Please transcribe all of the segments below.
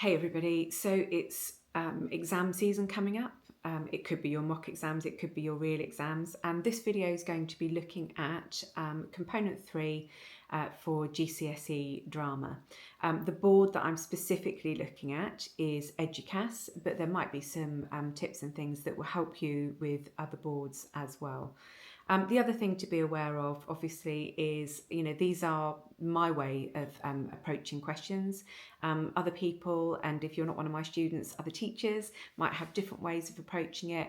Hey everybody, so it's exam season coming up. It could be your mock exams, it could be your real exams, and this video is going to be looking at component 3 for GCSE drama. The board that I'm specifically looking at is Eduqas, but there might be some tips and things that will help you with other boards as well. The other thing to be aware of, obviously, is, these are my way of approaching questions. Other people, and if you're not one of my students, other teachers might have different ways of approaching it.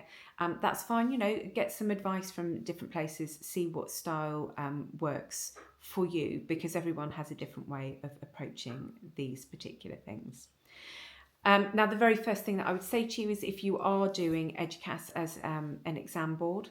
That's fine, get some advice from different places, see what style works for you, because everyone has a different way of approaching these particular things. Now, the very first thing that I would say to you is if you are doing Eduqas as an exam board,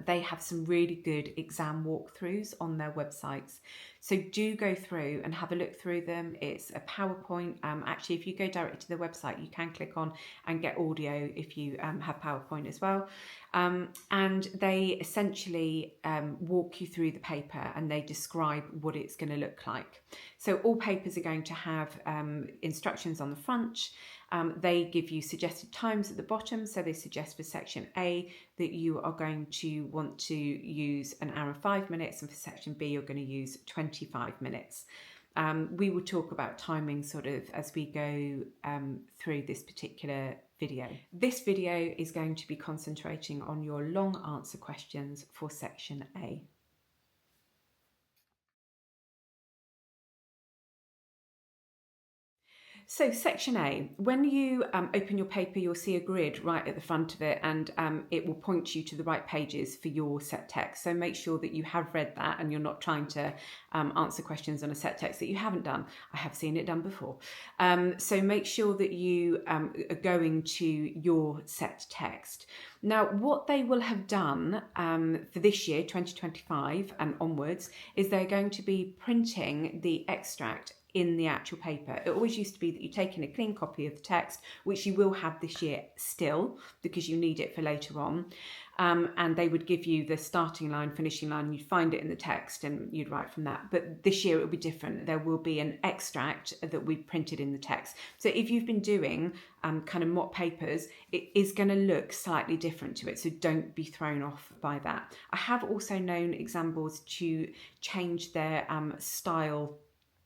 they have some really good exam walkthroughs on their websites. So do go through and have a look through them. It's a PowerPoint. Actually, if you go directly to the website, you can click on and get audio if you have PowerPoint as well. And they essentially walk you through the paper and they describe what it's going to look like. So all papers are going to have instructions on the front. They give you suggested times at the bottom. So they suggest for section A that you are going to want to use an hour and 5 minutes, and for section B you're going to use 25 minutes. We will talk about timing sort of as we go through this particular video. This video is going to be concentrating on your long answer questions for section A. So section A, when you open your paper, you'll see a grid right at the front of it, and it will point you to the right pages for your set text. So make sure that you have read that and you're not trying to answer questions on a set text that you haven't done. I have seen it done before. So make sure that you are going to your set text. Now, what they will have done for this year, 2025 and onwards, is they're going to be printing the extract in the actual paper. It always used to be that you take in a clean copy of the text, which you will have this year still, because you need it for later on. And they would give you the starting line, finishing line, you'd find it in the text and you'd write from that. But this year it will be different. There will be an extract that we printed in the text. So if you've been doing kind of mock papers, it is going to look slightly different to it. So don't be thrown off by that. I have also known exam boards to change their style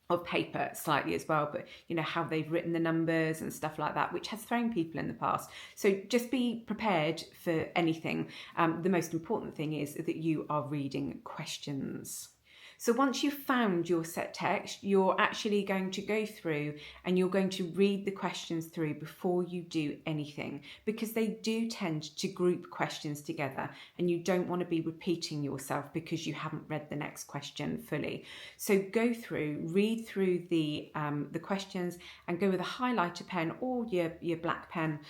of paper slightly as well, but how they've written the numbers and stuff like that, which has thrown people in the past. So just be prepared for anything. The most important thing is that you are reading questions. So once you've found your set text, you're actually going to go through and you're going to read the questions through before you do anything, because they do tend to group questions together and you don't want to be repeating yourself because you haven't read the next question fully. So go through, read through the questions and go with a highlighter pen or your black pen.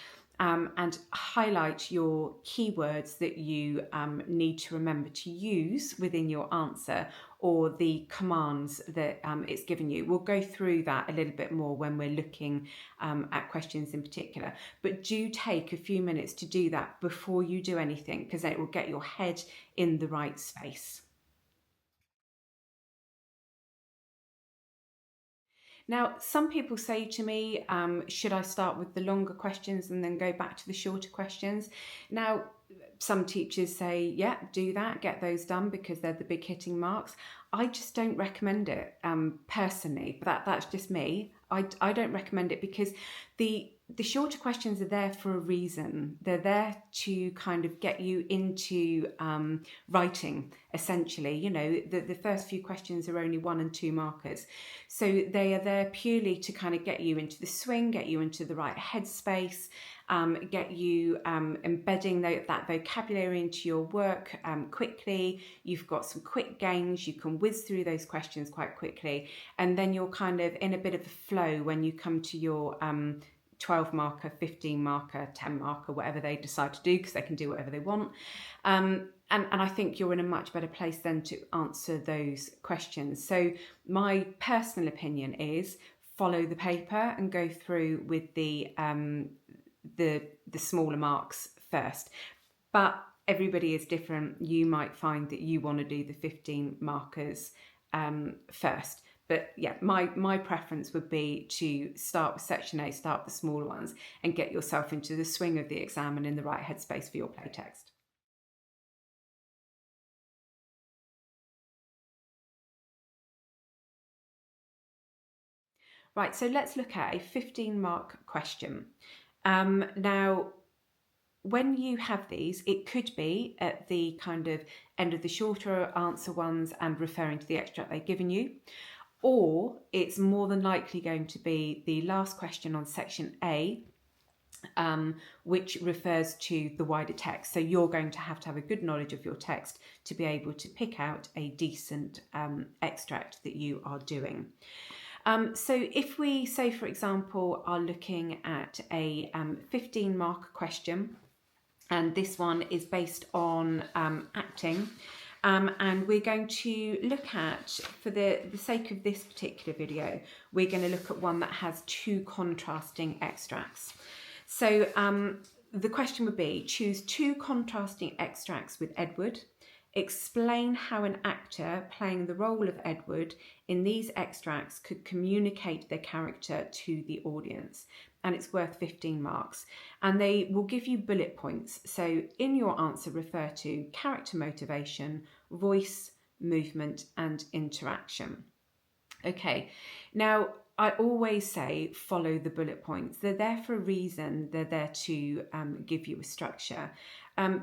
And highlight your keywords that you need to remember to use within your answer, or the commands that it's given you. We'll go through that a little bit more when we're looking at questions in particular. But do take a few minutes to do that before you do anything, because it will get your head in the right space. Now, some people say to me, should I start with the longer questions and then go back to the shorter questions? Now, some teachers say, yeah, do that, get those done because they're the big hitting marks. I just don't recommend it personally, but that's just me. I don't recommend it because the shorter questions are there for a reason. They're there to kind of get you into writing, essentially. The first few questions are only 1 and 2 markers. So they are there purely to kind of get you into the swing, get you into the right headspace, get you embedding that vocabulary into your work quickly. You've got some quick gains, you can whiz through those questions quite quickly, and then you're kind of in a bit of a flow when you come to your 12 marker, 15 marker, 10 marker, whatever they decide to do, because they can do whatever they want. And I think you're in a much better place then to answer those questions. So my personal opinion is follow the paper and go through with the smaller marks first. But everybody is different. You might find that you want to do the 15 markers first. But yeah, my preference would be to start with section A, start with the smaller ones, and get yourself into the swing of the exam and in the right headspace for your playtext. Right, so let's look at a 15-mark question. Now, when you have these, it could be at the kind of end of the shorter answer ones and referring to the extract they've given you, or it's more than likely going to be the last question on section A, which refers to the wider text. So you're going to have a good knowledge of your text to be able to pick out a decent extract that you are doing. So if we say, for example, are looking at a 15-mark question, and this one is based on acting, and we're going to look at, for the sake of this particular video, we're going to look at one that has two contrasting extracts. So the question would be, choose two contrasting extracts with Edward. Explain how an actor playing the role of Edward in these extracts could communicate their character to the audience. And it's worth 15 marks. And they will give you bullet points. So in your answer, refer to character motivation, voice, movement, and interaction. Okay, now I always say follow the bullet points. They're there for a reason. They're there to give you a structure.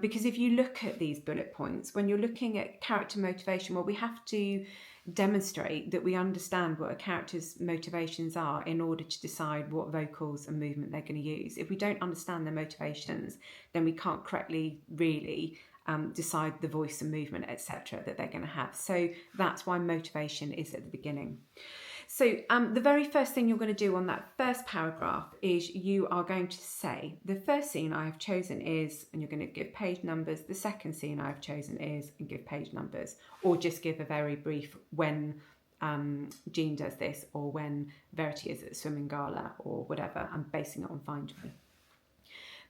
Because if you look at these bullet points, when you're looking at character motivation, well, we have to demonstrate that we understand what a character's motivations are in order to decide what vocals and movement they're going to use. If we don't understand their motivations, then we can't correctly really decide the voice and movement, etc., that they're going to have. So that's why motivation is at the beginning. So the very first thing you're going to do on that first paragraph is you are going to say, the first scene I have chosen is, and you're going to give page numbers. The second scene I have chosen is, and give page numbers, or just give a very brief when Jean does this, or when Verity is at the swimming gala, or whatever. I'm basing it on Find Me.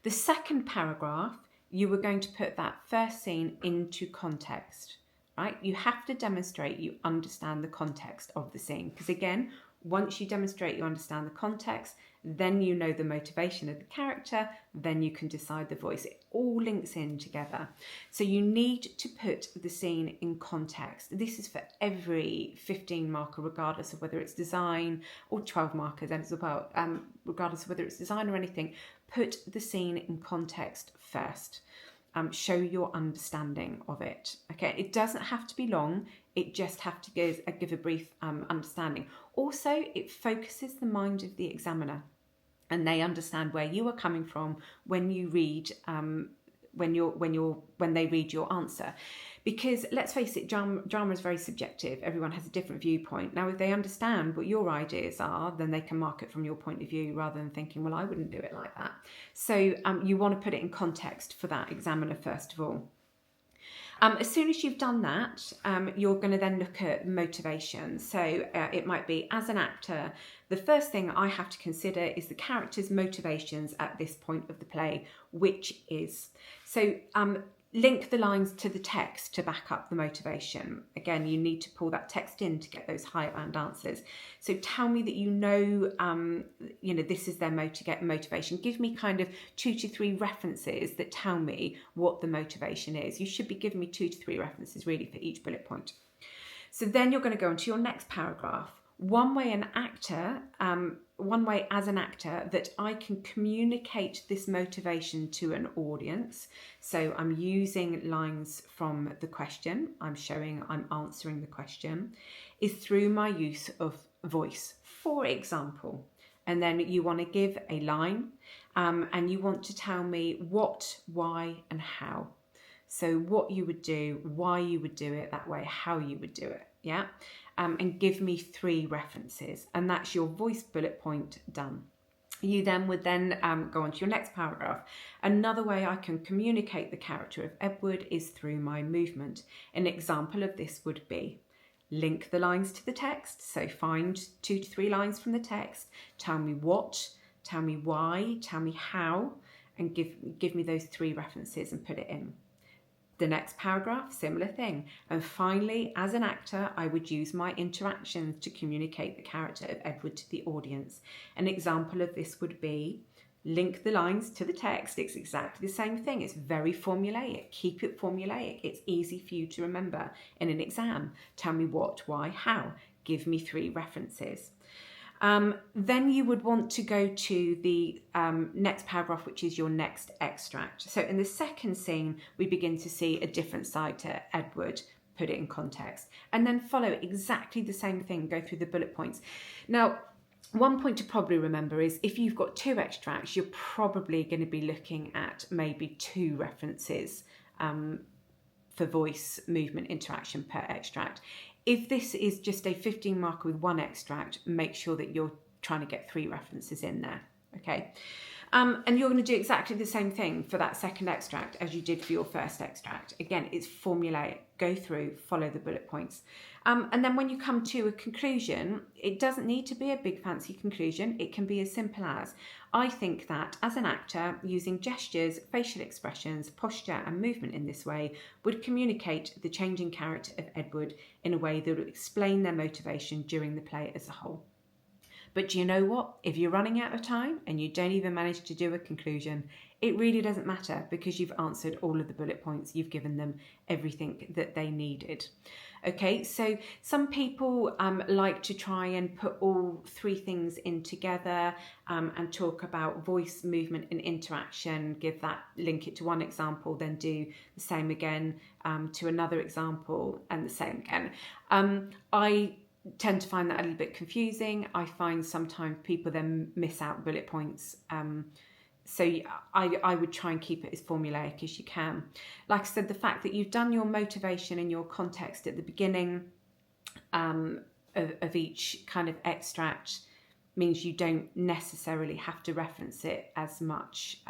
The second paragraph, you are going to put that first scene into context. Right? You have to demonstrate you understand the context of the scene, because again, once you demonstrate you understand the context, then you know the motivation of the character, then you can decide the voice. It all links in together. So you need to put the scene in context. This is for every 15 marker, regardless of whether it's design, or 12 markers as well, regardless of whether it's design or anything. Put the scene in context first. Show your understanding of it. Okay, it doesn't have to be long. It just have to give a brief understanding. Also, it focuses the mind of the examiner, and they understand where you are coming from when you read when they read your answer. Because let's face it, drama is very subjective. Everyone has a different viewpoint. Now, if they understand what your ideas are, then they can mark it from your point of view rather than thinking, well, I wouldn't do it like that. So you want to put it in context for that examiner first of all. As soon as you've done that, you're going to then look at motivation. So it might be, as an actor, the first thing I have to consider is the character's motivations at this point of the play, which is. So link the lines to the text to back up the motivation. Again, you need to pull that text in to get those higher band answers. So tell me that you know this is their motivation. Give me kind of 2 to 3 references that tell me what the motivation is. You should be giving me 2 to 3 references really for each bullet point. So then you're going to go into your next paragraph. One way as an actor that I can communicate this motivation to an audience. So I'm using lines from the question. I'm answering the question, is through my use of voice, for example. And then you want to give a line and you want to tell me what, why, and how. So what you would do, why you would do it that way, how you would do it. Yeah. And give me 3 references, and that's your voice bullet point done. You then would go on to your next paragraph. Another way I can communicate the character of Edward is through my movement. An example of this would be, link the lines to the text. So find 2 to 3 lines from the text. Tell me what, tell me why, tell me how, and give me those 3 references and put it in. The next paragraph, similar thing. And finally, as an actor, I would use my interactions to communicate the character of Edward to the audience. An example of this would be link the lines to the text. It's exactly the same thing. It's very formulaic. Keep it formulaic. It's easy for you to remember in an exam. Tell me what, why, how. Give me 3 references. Then you would want to go to the next paragraph, which is your next extract. So in the second scene, we begin to see a different side to Edward, put it in context, and then follow exactly the same thing, go through the bullet points. Now, one point to probably remember is if you've got 2 extracts, you're probably going to be looking at maybe 2 references for voice, movement, interaction per extract. If this is just a 15 marker with 1 extract, make sure that you're trying to get 3 references in there, okay? And you're going to do exactly the same thing for that second extract as you did for your first extract. Again, it's formulaic. Go through, follow the bullet points. And then when you come to a conclusion, it doesn't need to be a big fancy conclusion. It can be as simple as, I think that as an actor, using gestures, facial expressions, posture and movement in this way would communicate the changing character of Edward in a way that would explain their motivation during the play as a whole. But do you know what? If you're running out of time and you don't even manage to do a conclusion, it really doesn't matter because you've answered all of the bullet points. You've given them everything that they needed. Okay, so some people like to try and put all 3 things in together and talk about voice, movement and interaction, give that, link it to one example, then do the same again to another example and the same again. I tend to find that a little bit confusing. I find sometimes people then miss out bullet points. So I would try and keep it as formulaic as you can. Like I said, the fact that you've done your motivation and your context at the beginning of each kind of extract means you don't necessarily have to reference it as much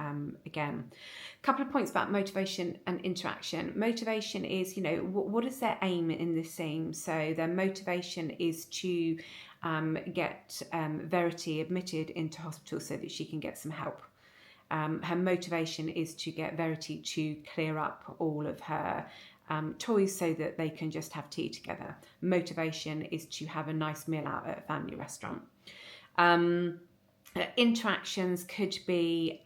again. A couple of points about motivation and interaction. Motivation is, you know, what is their aim in this scene? So their motivation is to get Verity admitted into hospital so that she can get some help. Her motivation is to get Verity to clear up all of her toys so that they can just have tea together. Motivation is to have a nice meal out at a family restaurant. Interactions could be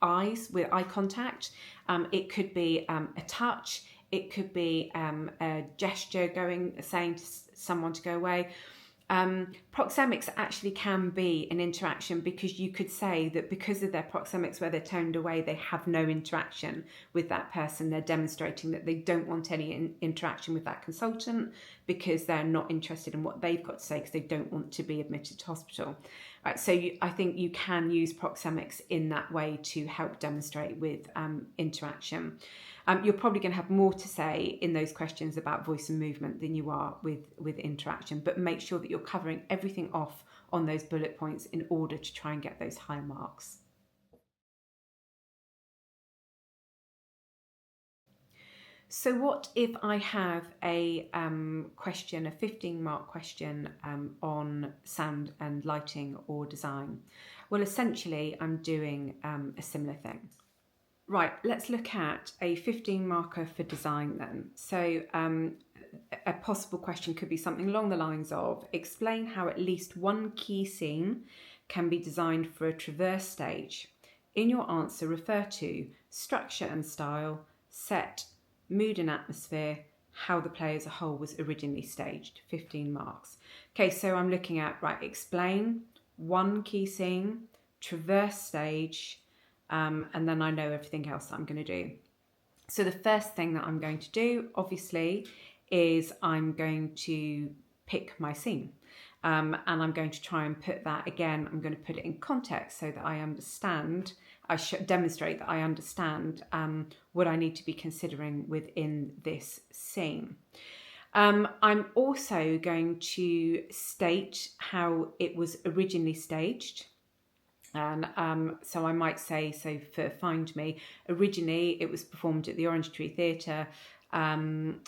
eyes with eye contact. It could be a touch. It could be a gesture saying to someone to go away. Proxemics actually can be an interaction because you could say that because of their proxemics where they're toned away, they have no interaction with that person. They're demonstrating that they don't want any interaction with that consultant because they're not interested in what they've got to say because they don't want to be admitted to hospital. Right, so I think you can use proxemics in that way to help demonstrate with interaction. You're probably going to have more to say in those questions about voice and movement than you are with interaction, but make sure that you're covering everything off on those bullet points in order to try and get those high marks. So what if I have a question, a 15-mark question on sound and lighting or design? Well, essentially, I'm doing a similar thing. Right, let's look at a 15 marker for design then. So a possible question could be something along the lines of, explain how at least one key scene can be designed for a traverse stage. In your answer, refer to structure and style, set, mood and atmosphere, how the play as a whole was originally staged, 15 marks. Okay, so I'm looking at, right, explain, one key scene, traverse stage, and then I know everything else that I'm going to do. So the first thing that I'm going to do, obviously, is I'm going to pick my scene. And I'm going to try and put that, again, I'm going to put it in context so that I understand, demonstrate that I understand what I need to be considering within this scene. I'm also going to state how it was originally staged. And so I might say, so for Find Me, originally it was performed at the Orange Tree Theatre, and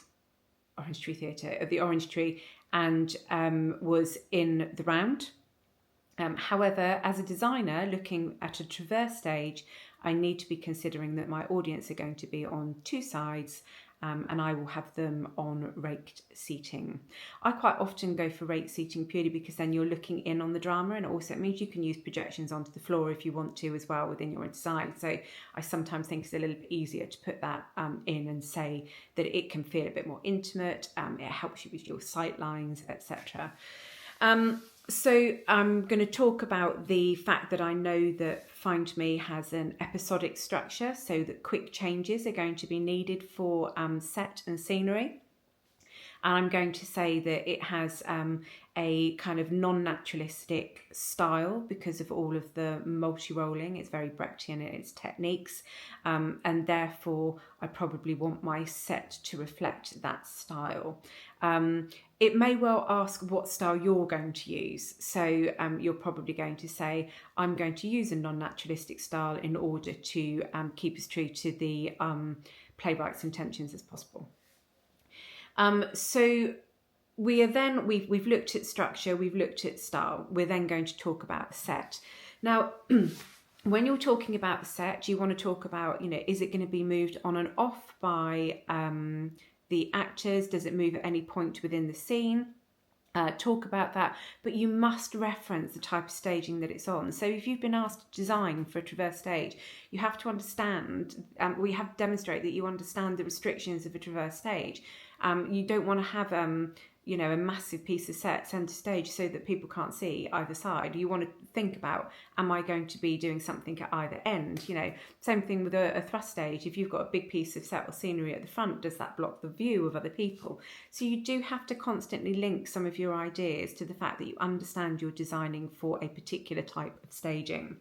was in the round. However, as a designer looking at a traverse stage, I need to be considering that my audience are going to be on two sides, and I will have them on raked seating. I quite often go for raked seating purely because then you're looking in on the drama, and also it means you can use projections onto the floor if you want to as well within your design. So I sometimes think it's a little bit easier to put that in and say that it can feel a bit more intimate. It helps you with your sight lines, etc. So I'm going to talk about the fact that I know that Find Me has an episodic structure, so that quick changes are going to be needed for set and scenery. And I'm going to say that it has a kind of non-naturalistic style because of all of the multi-rolling. It's very Brechtian in its techniques, and therefore I probably want my set to reflect that style. It may well ask what style you're going to use. So you're probably going to say, I'm going to use a non-naturalistic style in order to keep as true to the playwright's intentions as possible. So we've looked at structure, we've looked at style. We're then going to talk about set. Now, when you're talking about the set, you want to talk about, is it going to be moved on and off by the actors? Does it move at any point within the scene? Talk about that, but you must reference the type of staging that it's on. So if you've been asked to design for a traverse stage, you have to understand, we have to demonstrate that you understand the restrictions of a traverse stage. You don't want to have a massive piece of set centre stage so that people can't see either side. You want to think about, am I going to be doing something at either end? Same thing with a thrust stage. If you've got a big piece of set or scenery at the front, does that block the view of other people? So you do have to constantly link some of your ideas to the fact that you understand you're designing for a particular type of staging.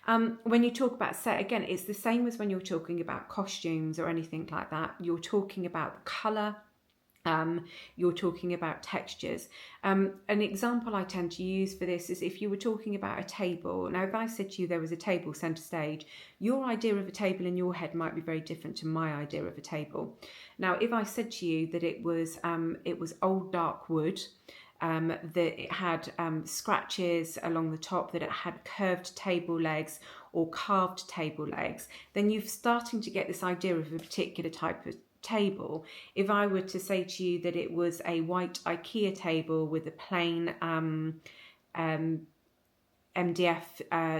When you talk about set, again, it's the same as when you're talking about costumes or anything like that. You're talking about colour. You're talking about textures. An example I tend to use for this is if you were talking about a table. Now, if I said to you there was a table centre stage, your idea of a table in your head might be very different to my idea of a table. Now, if I said to you that it was old dark wood, that it had scratches along the top, that it had curved table legs or carved table legs, then you're starting to get this idea of a particular type of table. If I were to say to you that it was a white IKEA table with a plain MDF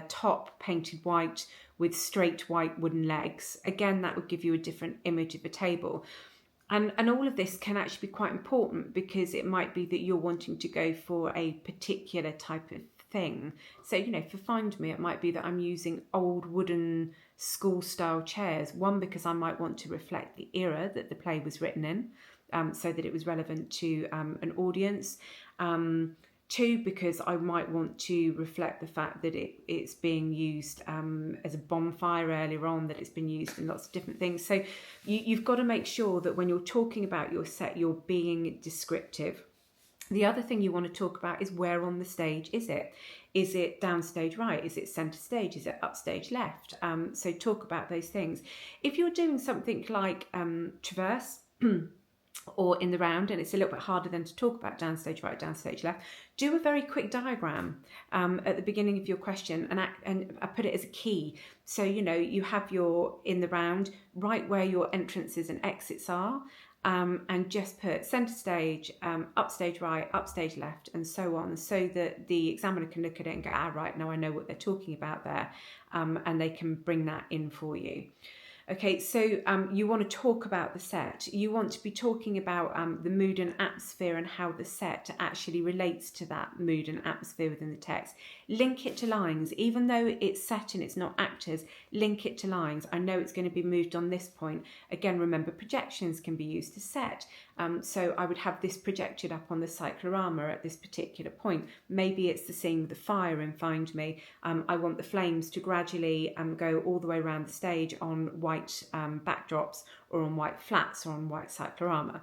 top painted white with straight white wooden legs, again, that would give you a different image of a table. And all of this can actually be quite important because it might be that you're wanting to go for a particular type of thing. So, for Find Me, it might be that I'm using old wooden school style chairs. One, because I might want to reflect the era that the play was written in, so that it was relevant to an audience. Two, because I might want to reflect the fact that it's being used as a bonfire earlier on, that it's been used in lots of different things. So you've got to make sure that when you're talking about your set, you're being descriptive. The other thing you want to talk about is where on the stage is it? Is it downstage right? Is it centre stage? Is it upstage left? So talk about those things. If you're doing something like traverse, or in the round, and it's a little bit harder then to talk about downstage right, downstage left, do a very quick diagram at the beginning of your question, and I put it as a key. So, you have your in the round, right where your entrances and exits are, and just put centre stage, upstage right, upstage left, and so on, so that the examiner can look at it and go, right, now I know what they're talking about there, and they can bring that in for you. Okay, so you want to talk about the set. You want to be talking about the mood and atmosphere and how the set actually relates to that mood and atmosphere within the text. Link it to lines. Even though it's set and it's not actors, link it to lines. I know it's going to be moved on this point. Again, remember, projections can be used to set. So I would have this projected up on the cyclorama at this particular point. Maybe it's the scene with the fire in Find Me. I want the flames to gradually go all the way around the stage on white backdrops or on white flats or on white cyclorama.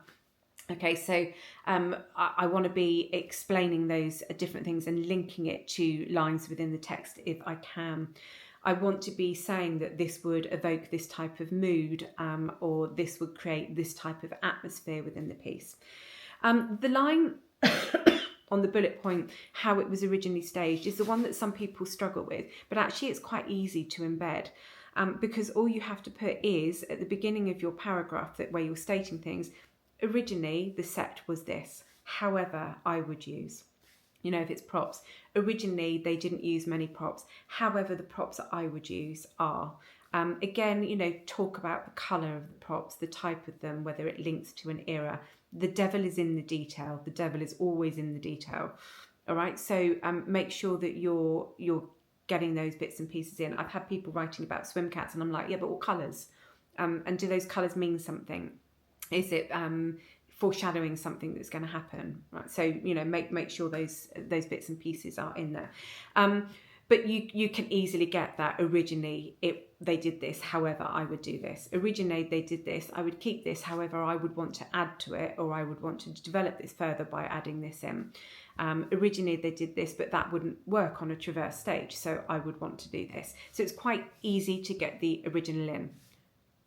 Okay, so I want to be explaining those different things and linking it to lines within the text if I can. I want to be saying that this would evoke this type of mood, or this would create this type of atmosphere within the piece. The line on the bullet point, how it was originally staged, is the one that some people struggle with, but actually it's quite easy to embed. because all you have to put is at the beginning of your paragraph that where you're stating things, originally the set was this, however I would use. You know, if it's props, originally they didn't use many props, however the props that I would use are. Again, you know, talk about the colour of the props, the type of them, whether it links to an era. The devil is in the detail. The devil is always in the detail. All right, so make sure that you're getting those bits and pieces in. I've had people writing about swim cats and I'm like, yeah, but what colours? And do those colours mean something? Is it foreshadowing something that's going to happen? Right, so you know, make sure those bits and pieces are in there. But you can easily get that originally they did this, however I would do this. Originally they did this, I would keep this, however I would want to add to it, or I would want to develop this further by adding this in. Originally they did this, but that wouldn't work on a traverse stage, so I would want to do this. So it's quite easy to get the original in,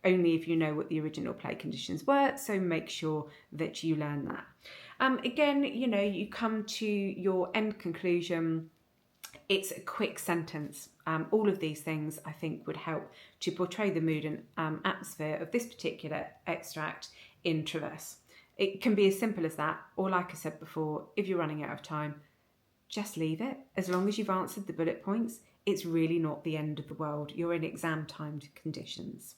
only if you know what the original play conditions were, so make sure that you learn that. Again, you know, you come to your end conclusion. It's a quick sentence. All of these things I think would help to portray the mood and atmosphere of this particular extract in Traverse. It can be as simple as that, or like I said before, if you're running out of time, just leave it. As long as you've answered the bullet points, it's really not the end of the world. You're in exam timed conditions.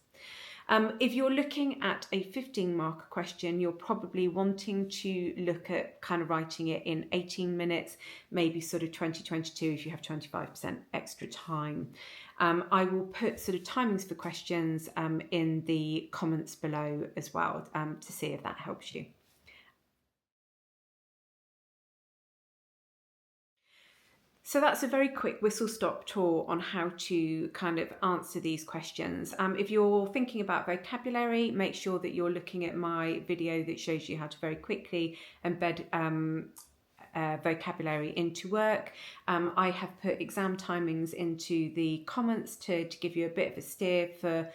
If you're looking at a 15-marker question, you're probably wanting to look at kind of writing it in 18 minutes, maybe sort of 20-22 if you have 25% extra time. I will put sort of timings for questions in the comments below as well to see if that helps you. So that's a very quick whistle-stop tour on how to kind of answer these questions. If you're thinking about vocabulary, make sure that you're looking at my video that shows you how to very quickly embed vocabulary into work. I have put exam timings into the comments to give you a bit of a steer for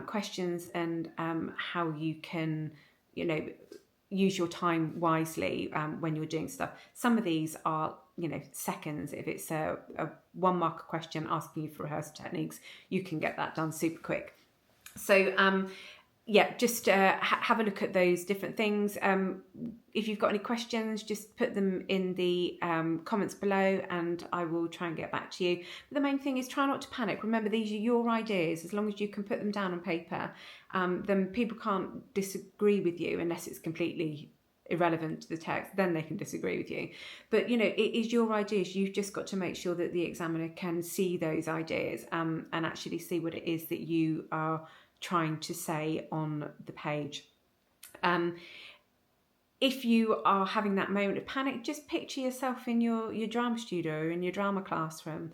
questions and how you can, you know, use your time wisely when you're doing stuff. Some of these are, you know, seconds. If it's a 1-marker question asking you for rehearsal techniques, you can get that done super quick. So yeah, just have a look at those different things. If you've got any questions, just put them in the comments below and I will try and get back to you. But the main thing is try not to panic. Remember, these are your ideas. As long as you can put them down on paper, then people can't disagree with you unless it's completely irrelevant to the text, then they can disagree with you. But you know, it is your ideas. You've just got to make sure that the examiner can see those ideas and actually see what it is that you are trying to say on the page. If you are having that moment of panic, just picture yourself in your drama studio or in your drama classroom.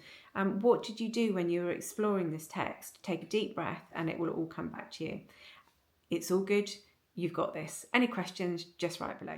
What did you do when you were exploring this text? Take a deep breath and it will all come back to you. It's all good. You've got this. Any questions, just write below.